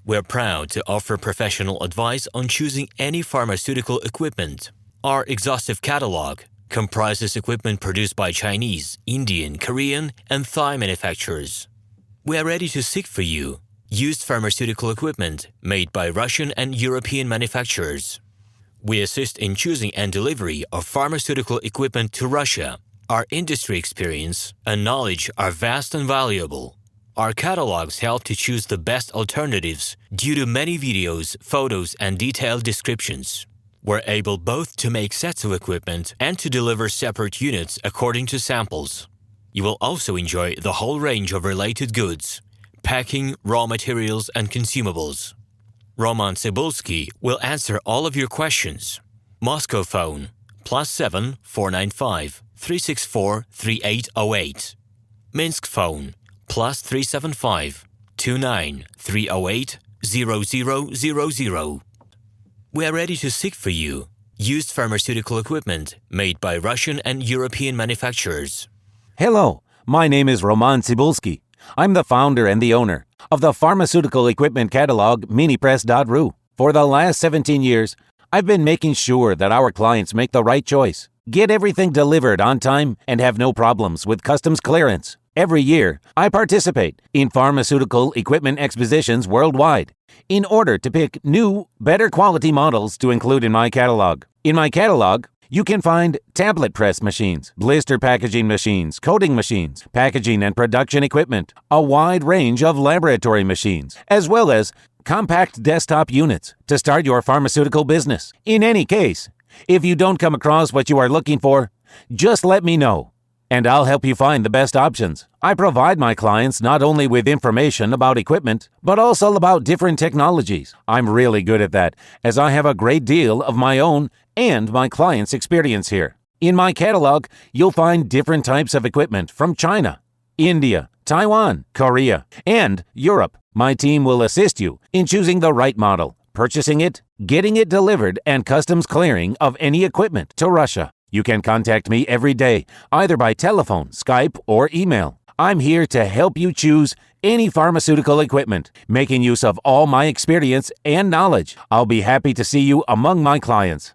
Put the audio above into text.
We're proud to offer professional advice on choosing any pharmaceutical equipment. Our exhaustive catalog comprises equipment produced by Chinese, Indian, Korean, and Thai manufacturers. We are ready to seek for you used pharmaceutical equipment made by Russian and European manufacturers. We assist in choosing and delivery of pharmaceutical equipment to Russia. Our industry experience and knowledge are vast and valuable. Our catalogs help to choose the best alternatives due to many videos, photos, and detailed descriptions. We're able both to make sets of equipment and to deliver separate units according to samples. You will also enjoy the whole range of related goods, packing, raw materials, and consumables. RomanTsibulsky will answer all of your questions. Moscow phone +7 495 364 3808. Minsk phone +375 29 308 0000. We are ready to seek for you used pharmaceutical equipment made by Russian and European manufacturers. Hello, my name is RomanTsibulsky. I'm the founder and the owner of the pharmaceutical equipment catalog Minipress.ru. For the last 17 years, I've been making sure that our clients make the right choice, get everything delivered on time, and have no problems with customs clearance. Every year, I participate in pharmaceutical equipment expositions worldwide in order to pick new, better quality models to include in my catalog. In my catalog, you can find tablet press machines, blister packaging machines, coating machines, packaging and production equipment, a wide range of laboratory machines, as well as compact desktop units to start your pharmaceutical business. In any case, if you don't come across what you are looking for, just let me know, and I'll help you find the best options. I provide my clients not only with information about equipment, but also about different technologies. I'm really good at that, as I have a great deal of my own and my clients' experience here. In my catalog, you'll find different types of equipment from China, India, Taiwan, Korea, and Europe. My team will assist you in choosing the right model, purchasing it, getting it delivered, and customs clearing of any equipment to Russia. You can contact me every day, either by telephone, Skype, or email. I'm here to help you choose any pharmaceutical equipment, making use of all my experience and knowledge. I'll be happy to see you among my clients.